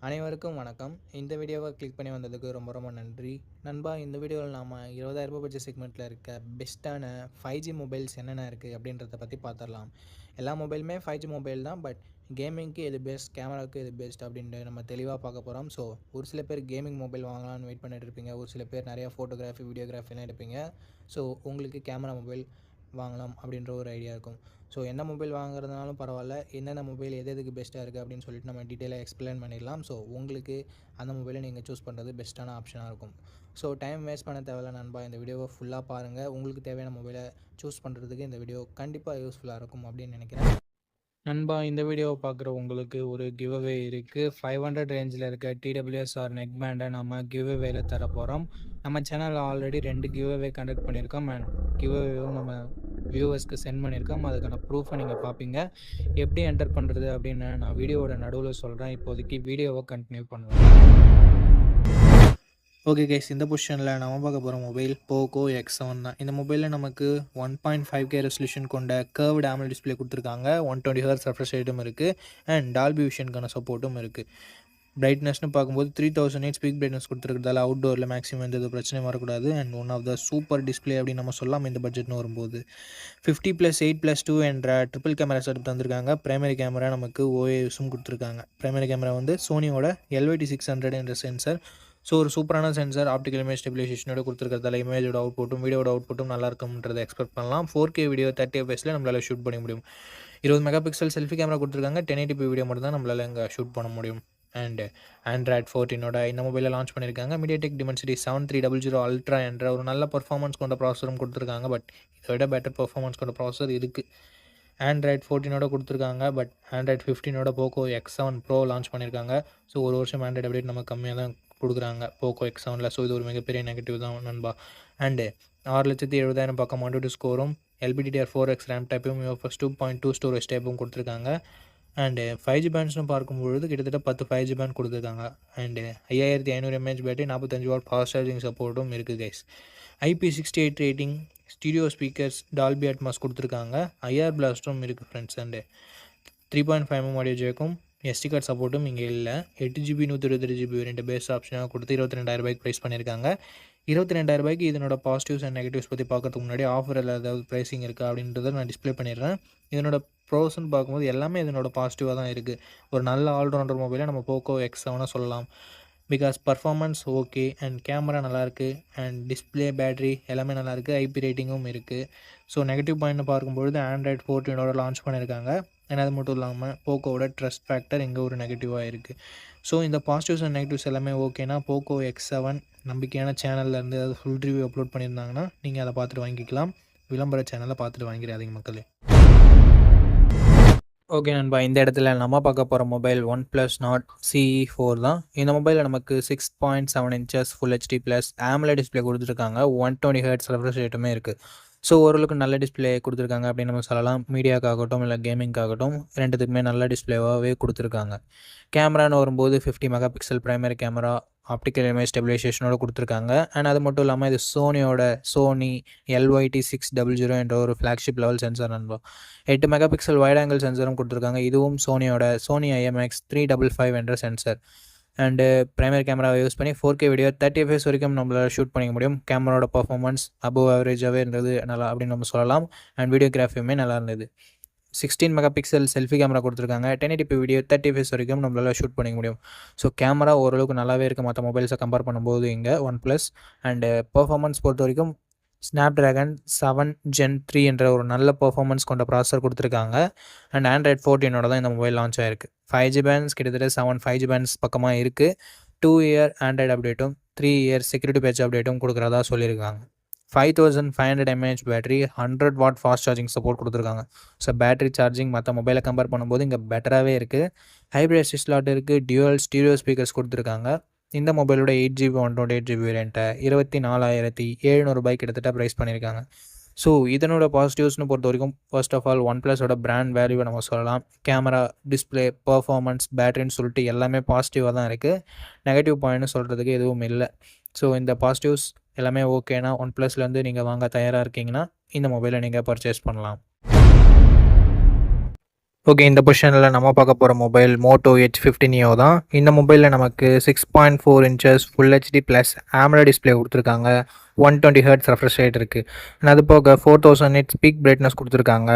அனைவருக்கும் வணக்கம். இந்த வீடியோவை கிளிக் பண்ணி வந்ததுக்கு ரொம்ப ரொம்ப நன்றி. நண்பா, இந்த வீடியோவில் நாம் 20,000 பட்ஜெட் செக்மெண்ட்டில் இருக்க பெஸ்ட்டான 5G மொபைல்ஸ் என்னென்ன இருக்குது அப்படின்றத பற்றி பார்த்துடலாம். எல்லா மொபைலுமே 5G மொபைல் தான், பட் கேமிங்க்கு எது பெஸ்ட், கேமராவுக்கு எது பெஸ்ட் அப்படின்ட்டு நம்ம தெளிவாக பார்க்க போகிறோம். ஸோ ஒரு சில பேர் கேமிங் மொபைல் வாங்கலாம்னு வெயிட் பண்ணிட்டு இருப்பீங்க, ஒரு சில பேர் நிறையா ஃபோட்டோகிராஃபி வீடியோகிராஃபிலாம் எடுப்பீங்க. ஸோ உங்களுக்கு கேமரா மொபைல் வாங்கலாம் அப்படின்ற ஒரு ஐடியா இருக்கும். ஸோ என்ன மொபைல் வாங்குறதுனாலும் பரவாயில்ல, என்னென்ன மொபைல் எதுக்கு பெஸ்ட்டாக இருக்குது அப்படின்னு சொல்லிட்டு நம்ம டீட்டெயிலாக எக்ஸ்பிளைன் பண்ணிடலாம். ஸோ உங்களுக்கு அந்த மொபைலை நீங்கள் சூஸ் பண்ணுறது பெஸ்ட்டான ஆப்ஷனாக இருக்கும். ஸோ டைம் வேஸ்ட் பண்ண தேவையில்ல நண்பா, இந்த வீடியோவை ஃபுல்லாக பாருங்கள். உங்களுக்கு தேவையான மொபைலை சூஸ் பண்ணுறதுக்கு இந்த வீடியோ கண்டிப்பாக யூஸ்ஃபுல்லாக இருக்கும் அப்படின்னு நினைக்கிறேன். நண்பா, இந்த வீடியோவை பார்க்குற உங்களுக்கு ஒரு கிவ்அவே இருக்குது. 500 ரேஞ்சில் இருக்க TWS-R நெக் பேண்டை நம்ம கிவ்அவேல தர போகிறோம். நம்ம சேனலில் ஆல்ரெடி 2 கிவ்அவே கண்டக்ட் பண்ணியிருக்கோம் அண்ட் கிவ்அவேவும் நம்ம வியூவர்ஸ்க்கு சென்ட் பண்ணியிருக்கோம். அதுக்கான ப்ரூஃபை நீங்கள் பார்ப்பீங்க. எப்படி என்டர் பண்ணுறது அப்படின்னு நான் வீடியோவோட நடுவில் சொல்கிறேன். இப்போதைக்கு வீடியோவை கண்டினியூ பண்ணுவேன். ஓகே கைஸ், இந்த பொசிஷனில் நம்ம பார்க்க போகிற மொபைல் போகோ X7 தான். இந்த மொபைலில் நமக்கு 1.5K ரெசல்யூஷன் கொண்ட கர்வ்டு AMOLED டிஸ்பிளே கொடுத்துருக்காங்க. 120 Hz ரெஃப்ரெஷ் ரேட்டும் இருக்குது அண்ட் டால்பி விஷனுக்கான சப்போர்ட்டும் இருக்குது. பிரைட்னஸ்னு பார்க்கும்போது 3008 ஸ்பீக் பிரைட்னஸ் கொடுத்துருக்கிறதால அவுட்டோரில் மேக்ஸிமம் எந்த பிரச்சனையும் வரக்கூடாது. And one of the super display அப்படின்னு நம்ம சொல்லலாம் இந்த பட்ஜெட்னு வரும்போது. 50+8+2 என்ற ட்ரிபிள் கேமரா செட்டப் தந்திருக்காங்க. பிரைமரி கேமரா நமக்கு OISம் கொடுத்துருக்காங்க. பிரைமரி கேமரா வந்து சோனியோட LYT600 என்ற சென்சர். ஸோ ஒரு சூப்பரான சென்சார், ஆப்டிக்கல் இமேஜ் ஸ்டெபிலைசேஷனோட கொடுத்துருக்கிறதால இமேஜோட அவுட்புட்டும் வீடியோட அவுட்புட்டும் நல்லா இருக்கும்ன்றதை எக்ஸ்பெக்ட் பண்ணலாம். 4K வீடியோ 30 fps நம்மளால் ஷூட் பண்ண முடியும். 20 மெகா பிக்சல் செல்ஃபி கேமரா கொடுத்துருக்காங்க. 1080p வீடியோ மட்டும் தான் நம்மளால் இங்கே ஷூட் பண்ண முடியும். அண்ட் Android 14 இந்த மொபைலில் லான்ச் பண்ணியிருக்காங்க. MediaTek Dimensity 7300 Ultra என்ற ஒரு நல்ல பர்ஃபார்மன்ஸ் கொண்ட ப்ராசஸரும் கொடுத்துருக்காங்க. பட் இதை விட பெட்டர் பர்ஃபார்மன்ஸ் கொண்ட ப்ராசஸர் இருக்குது. Android 14 கொடுத்துருக்காங்க. But Android 15 Poco X7 Pro launch பண்ணியிருக்காங்க. ஸோ ஒரு வருஷம் ஆண்ட்ராய்டு அப்டேட் நம்ம கம்மியாக தான் கொடுக்குறாங்க போகோ X7. ஸோ இது ஒரு மிகப்பெரிய நெகட்டிவ் தான் நண்பா. அண்டு 6,70,000 பக்கம் Antutu ஸ்கோரும், LPDDR4X ரேம் டைப்பும், UFS 2.2 ஸ்டோரேஜ் டைப்பும் கொடுத்துருக்காங்க. அண்டு 5G பேண்ட்ஸ்னு பார்க்கும்பொழுது கிட்டத்தட்ட 10 5G பேண்ட் கொடுத்துருக்காங்க. And 5500 mAh battery, 45 watt fast charging சப்போர்ட்டும் இருக்குது guys. IP68 rating, stereo speakers, Dolby Atmos கொடுத்துருக்காங்க. IR பிளாஸ்ட்டும் இருக்குது ஃப்ரெண்ட்ஸ். அண்டு 3.5mm ஆடியோ ஜேக்கும், SD கார்டு சப்போர்ட்டும் இங்கே இல்லை. 8GB 128GB வேரியண்ட் பேஸ் ஆப்ஷனாக கொடுத்து 22,000 ப்ரைஸ் பண்ணியிருக்காங்க. 22,000 இதனோட பாசிட்டிவ்ஸ் அண்ட் நெகட்டிவ்ஸ் பற்றி பார்க்கறதுக்கு முன்னாடி ஆஃபரில் ஏதாவது ப்ரைஸிங் இருக்குது அப்படின்றத நான் டிஸ்பிளே பண்ணிடுறேன். இதனோட ப்ரோஸ்ன்னு பார்க்கும்போது எல்லாமே இதனோட பாசிட்டிவாக தான் இருக்குது. ஒரு நல்ல ஆல்ரவுண்டர் மொபைலை நம்ம போகோ X7 சொல்லலாம். Because performance okay and camera நல்லாயிருக்கு அண்ட் டிஸ்பிளே, பேட்ரி எல்லாமே நல்லாயிருக்கு. IP ரேட்டிங்கும் இருக்குது. ஸோ நெகட்டிவ் பாயிண்ட்னு பார்க்கும்பொழுது Android 14 லான்ச் பண்ணியிருக்காங்க. அண்ட் அது மட்டும் இல்லாமல் போகோவோட ட்ரஸ்ட் ஃபேக்டர் இங்கே ஒரு நெகட்டிவாக இருக்குது. ஸோ இந்த பாசிட்டிவ்ஸ் அண்ட் நெகட்டிவ்ஸ் எல்லாமே ஓகேனா போகோ X7 நம்பிக்கையான சேனல்லேருந்து ஏதாவது ஃபுல் ரிவ்யூ அப்லோட் பண்ணியிருந்தாங்கன்னா நீங்கள் அதை பார்த்துட்டு வாங்கிக்கலாம். விளம்பர சேனலை பார்த்துட்டு வாங்கிடாதீங்க மக்களே. ஓகே நண்பா, இந்த இடத்துல நம்ம பார்க்க போகிற மொபைல் OnePlus Nord CE4 தான். இந்த மொபைலில் நமக்கு 6.7 inches Full HD + AMOLED display கொடுத்துருக்காங்க. 120 Hz ரெஃப்ரெஷ் ரேட்டுமே இருக்குது. ஸோ ஓரளவுக்கு நல்ல டிஸ்பிளே கொடுத்துருக்காங்க அப்படின்னு நம்ம சொல்லலாம். மீடியாக்காகட்டும் இல்லை கேமிங்காகட்டும் ரெண்டுத்துக்குமே நல்ல டிஸ்பிளேவாகவே கொடுத்துருக்காங்க. கேமரான்னு வரும்போது 50 mega pixel primary camera, optical image ஸ்டெபிலைசேஷனோட கொடுத்துருக்காங்க. அண்ட் அது மட்டும் இல்லாமல் இது சோனி LYT600 என்ற ஒரு ஃப்ளாக்ஷிப் லெவல் சென்சார் நண்பா. 8 மெகா பிக்சல் வைட் ஆங்கிள் சென்சரும் கொடுத்துருக்காங்க. இதுவும் சோனி IMX355 என்ற சென்சர். அண்டு பிரைமரி கேமராவை யூஸ் பண்ணி 4K வீடியோ 30 fps வரைக்கும் நம்மளால் ஷூட் பண்ணிக்க முடியும். கேமராவோட பர்ஃபார்மன்ஸ் அபோவ் ஆவரேஜாகவே இருந்தது நல்லா அப்படின்னு நம்ம சொல்லலாம். அண்ட் வீடியோகிராஃபியுமே நல்லா இருந்தது. 16 மெகா பிக்சல் செல்ஃபி கேமரா கொடுத்துருக்காங்க. 1080p வீடியோ 30 fps வரைக்கும் நம்மளால் ஷூட் பண்ணிக்க முடியும். ஸோ கேமரா ஓரளவுக்கு நல்லாவே இருக்குது மற்ற மொபைல்ஸை கம்பேர் பண்ணும்போது இங்கே OnePlus. அண்டு பர்ஃபார்மன்ஸ் பொறுத்த வரைக்கும் Snapdragon 7 Gen 3 என்ற ஒரு நல்ல பர்ஃபார்மன்ஸ் கொண்ட ப்ராசஸர் கொடுத்துருக்காங்க. அண்ட் Android 14 தான் இந்த மொபைல் லான்ச் ஆகிருக்கு. 5G பேண்ட்ஸ் கிட்டத்தட்ட 7 5G பேண்ட்ஸ் பக்கமாக இருக்குது. 2 year Android அப்டேட்டும் 3 year செக்யூரிட்டி பேட்ச் அப்டேட்டும் கொடுக்குறதா சொல்லியிருக்காங்க. 5500 mAh battery, 100 what fast charging support கொடுத்துருக்காங்க. ஸோ பேட்டரி சார்ஜிங் மற்ற மொபைலை கம்பேர் பண்ணும்போது இங்கே பெட்டராகவே இருக்குது. ஹைப்ரிட் ஸ்லாட் இருக்குது. டியூவல் ஸ்டீரியோ ஸ்பீக்கர்ஸ் கொடுத்துருக்காங்க. இந்த மொபைலோட 8GB 128GB வேரியண்ட்டை 24,700 கிட்டத்தட்ட ப்ரைஸ் பண்ணியிருக்காங்க. ஸோ இதனோட பாசிட்டிவ்ஸ்னு பொறுத்த வரைக்கும் ஃபர்ஸ்ட் ஆஃப் ஆல் OnePlusோட பிராண்ட் வேல்யூவை நம்ம சொல்லலாம். கேமரா, டிஸ்பிளே, பர்ஃபார்மன்ஸ், பேட்டரின்னு சொல்லிட்டு எல்லாமே பாசிட்டிவாக தான் இருக்குது. நெகட்டிவ் பாயிண்ட்னு சொல்கிறதுக்கு எதுவும் இல்லை. ஸோ இந்த பாசிட்டிவ்ஸ் எல்லாமே ஓகேனா OnePlusலேருந்து நீங்கள் வாங்க தயாராக இருக்கீங்கன்னா இந்த மொபைலை நீங்கள் பர்ச்சேஸ் பண்ணலாம். ஓகே, இந்த பொசிஷனில் நம்ம பார்க்க போகிற மொபைல் மோட்டோ H50 Neo தான். இந்த மொபைலில் நமக்கு 6.4 inches full HD plus AMOLED display கொடுத்துருக்காங்க. 120 ஹெர்ட்ஸ் ரெஃப்ரெஷ் ரேட் இருக்குது. அது போக 4000 nits பீக் பிரைட்னஸ் கொடுத்துருக்காங்க.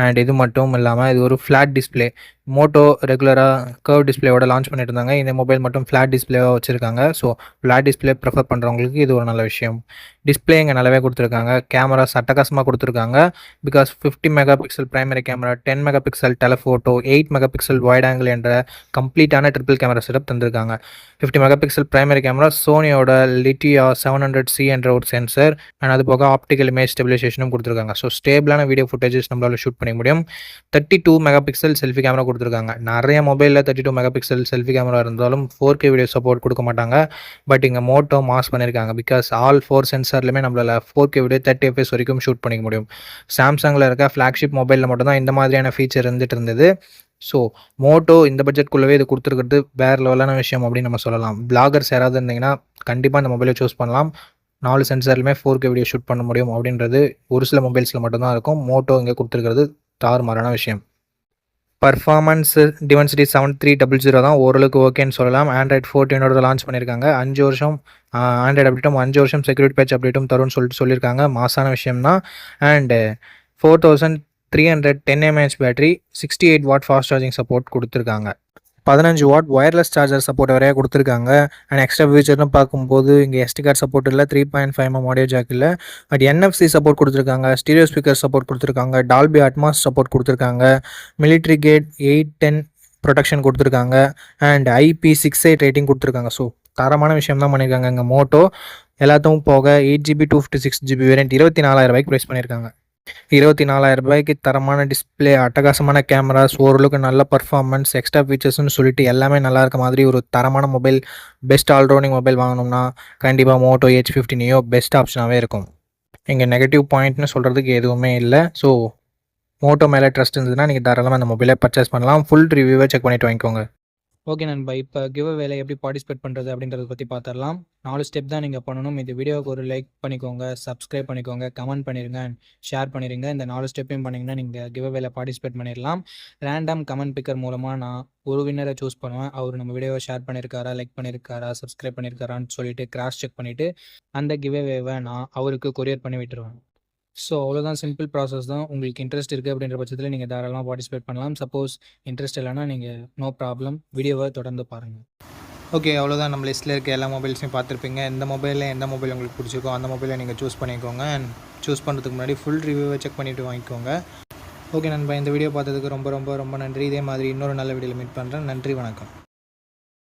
அண்ட் இது மட்டும் இல்லாமல் இது ஒரு ஃப்ளாட் டிஸ்பிளே. மோட்டோ ரெகுலராக கர்வ் டிஸ்பிளேயோட லான்ச் பண்ணிட்டு இருந்தாங்க. இந்த மொபைல் மட்டும் ஃப்ளாட் டிஸ்பிளேவாக வச்சுருக்காங்க. ஸோ ஃப்ளாட் டிஸ்பிளே ப்ரிஃபர் பண்ணுறவங்களுக்கு இது ஒரு நல்ல விஷயம். டிஸ்பிளே இங்கே நல்லாவே கொடுத்துருக்காங்க. கேமராஸ் அட்டகாசமாக கொடுத்துருக்காங்க. Because 50 mega pixel primary camera, 10 mega pixel telephoto, 8 mega pixel wide angle என்ற கம்ப்ளீட்டான ட்ரிபிள் கேமரா செட்டப் தந்திருக்காங்க. 50 மெகா பிக்சல் பிரைமரி கேமரா, சோனியோட லிட்டியா 700C என்ற ஒரு சென்சர், அண்ட் அது போக ஆப்டிக்கல் இமேஜ் ஸ்டெபிலைசேஷனும் கொடுத்துருக்காங்க. ஸோ ஸ்டேபிளான வீடியோ ஃபுட்டேஜஸ் நம்மளால் ஷூட் பண்ண முடியும். 32 மெகா பிக்சல் செல்ஃபி கேமரா கொடுத்துருக்காங்க. நிறைய மொபைலில் 32 மெகா பிக்சல் செல்ஃபி கேமரா இருந்தாலும் 4K வீடியோ சப்போர்ட் கொடுக்க மாட்டாங்க. பட் இங்கே மோட்டோ மாஸ் பண்ணியிருக்காங்க. பிகாஸ் ஆல் 4 சென்சார்லையுமே நம்மளால் 4K வீடியோ 30 fps வரைக்கும் ஷூட் பண்ணிக்க முடியும். சாம்சங்கில் இருக்க ஃப்ளாக்ஷிப் மொபைலில் மட்டும்தான் இந்த மாதிரியான ஃபீச்சர் இருந்தது. ஸோ மோட்டோ இந்த பட்ஜெட்குள்ளவே இது கொடுத்துருக்கிறது வேறு லெவலான விஷயம் அப்படின்னு நம்ம சொல்லலாம். பிளாகர்ஸ் யாராவது இருந்தீங்கன்னா கண்டிப்பாக இந்த மொபைலை சூஸ் பண்ணலாம். 4 சென்சார்லையுமே 4K வீடியோ ஷூட் பண்ண முடியும் அப்படின்றது ஒரு சில மொபைல்ஸில் மட்டும்தான் இருக்கும். மோட்டோ இங்கே கொடுத்துருக்கிறது தாறுமாறான விஷயம். பர்ஃபார்மன்ஸ் டிமென்சிட்டி 7300 தான், ஓரளவுக்கு ஓகேன்னு சொல்லலாம். ஆண்ட்ராய்ட் 14 லான்ச் பண்ணியிருக்காங்க. 5 வருஷம் ஆண்ட்ராய்டு அப்டேட்டும் 5 வருஷம் செக்யூரிட்டி பேட்ச் அப்டேட்டும் தரும்னு சொல்லியிருக்காங்க. மாசான விஷயம் தான். And 4300 10mAh battery, 68 what fast charging support கொடுத்துருக்காங்க. 15 வாட் ஒயர்லெஸ் சார்ஜர் சப்போர்ட் வரையா கொடுத்துருக்காங்க. அண்ட் எக்ஸ்ட்ரா ஃபீச்சர்னு பார்க்கும்போது இங்கே SD கார்டு சப்போர்ட் இல்லை, 3.5mm ஆடியோ ஜாக் இல்லை. பட் NFC சப்போர்ட் கொடுத்துருக்காங்க, ஸ்டீரியோ ஸ்பீக்கர் சப்போர்ட் கொடுத்துருக்காங்க, டால்பி அட்மாஸ் சப்போர்ட் கொடுத்துருக்காங்க, மிலிட்ரி கேட் 810 ப்ரொடெக்ஷன் கொடுத்துருக்காங்க, அண்ட் IP68 ரேட்டிங் கொடுத்துருக்காங்க. ஸோ தரமான விஷயம் தான் பண்ணியிருக்காங்க இங்கே மோட்டோ. எல்லாத்தையும் போக 8GB 256GB வேரியன்ட் 24,000 ரூபாய்க்கு ப்ரைஸ் பண்ணியிருக்காங்க. 24,000 ரூபாய்க்கு தரமான டிஸ்பிளே, அட்டகாசமான கேமராஸ், ஓரளவுக்கு நல்ல பர்ஃபார்மன்ஸ், எக்ஸ்ட்ரா ஃபீச்சர்ஸ்னு சொல்லிட்டு எல்லாமே நல்லா இருக்க மாதிரி ஒரு தரமான மொபைல், பெஸ்ட் ஆல்ரவுண்டிங் மொபைல் வாங்கணும்னா கண்டிப்பாக மோட்டோ H50 Neo பெஸ்ட் ஆப்ஷனாகவே இருக்கும். இங்கே நெகட்டிவ் பாயிண்ட்னு சொல்கிறதுக்கு எதுவுமே இல்லை. ஸோ மோட்டோ மேலே ட்ரஸ்ட் இருந்ததுன்னா நீங்கள் தாராளமாக அந்த மொபைலை பர்ச்சேஸ் பண்ணலாம். ஃபுல் ரிவ்யூவை செக் பண்ணிவிட்டு வாங்கிக்கோங்க. ஓகே நண்பா, இப்போ கிவ் அவேல எப்படி பார்ட்டிசிபேட் பண்ணுறது அப்படின்றத பற்றி பார்த்துடலாம். 4 ஸ்டெப் தான் நீங்கள் பண்ணணும். இந்த வீடியோவுக்கு ஒரு லைக் பண்ணிக்கோங்க, சப்ஸ்கிரைப் பண்ணிக்கோங்க, கமெண்ட் பண்ணிடுங்க, ஷேர் பண்ணிடுங்க. இந்த 4 ஸ்டெப்பையும் பண்ணிங்கன்னா நீங்கள் கிவ் அவேல பார்ட்டிசிபேட் பண்ணிடலாம். ரேண்டம் கமெண்ட் பிக்கர் மூலமாக நான் ஒரு வின்னரை சூஸ் பண்ணுவேன். அவர் நம்ம வீடியோவை ஷேர் பண்ணியிருக்காரா, லைக் பண்ணியிருக்காரா, சப்ஸ்கிரைப் பண்ணியிருக்காரான்னு சொல்லிட்டு கிராஸ் செக் பண்ணிவிட்டு அந்த கிவ் அவேவை நான் அவருக்கு கொரியர் பண்ணி விட்டுருவேன். ஸோ அவ்வளோதான், சிம்பிள் ப்ராசஸ் தான். உங்களுக்கு இன்ட்ரெஸ்ட் இருக்குது அப்படின்ற பட்சத்தில் நீங்கள் தாராளமாக பார்ட்டிசிபேட் பண்ணலாம். சப்போஸ் இன்ட்ரெஸ்ட் இல்லைனா நீங்கள் நோ ப்ராப்ளம், வீடியோவை தொடர்ந்து பாருங்கள். ஓகே, அவ்வளோதான். நம்ம லிஸ்ட்டில் இருக்க எல்லா மொபைல்ஸையும் பார்த்துருப்பீங்க. எந்த மொபைலில் எந்த மொபைல் உங்களுக்கு பிடிச்சிருக்கோ அந்த மொபைலை நீங்கள் சூஸ் பண்ணிக்கோங்க. அண்ட் சூஸ் பண்ணுறதுக்கு முன்னாடி ஃபுல் ரிவ்யூவை செக் பண்ணிவிட்டு வாங்கிக்கோங்க. ஓகே நண்பா, இந்த வீடியோ பார்த்ததுக்கு ரொம்ப ரொம்ப ரொம்ப நன்றி. இதே மாதிரி இன்னொரு நல்ல வீடியோவில் மீட் பண்ணுறேன். நன்றி, வணக்கம்.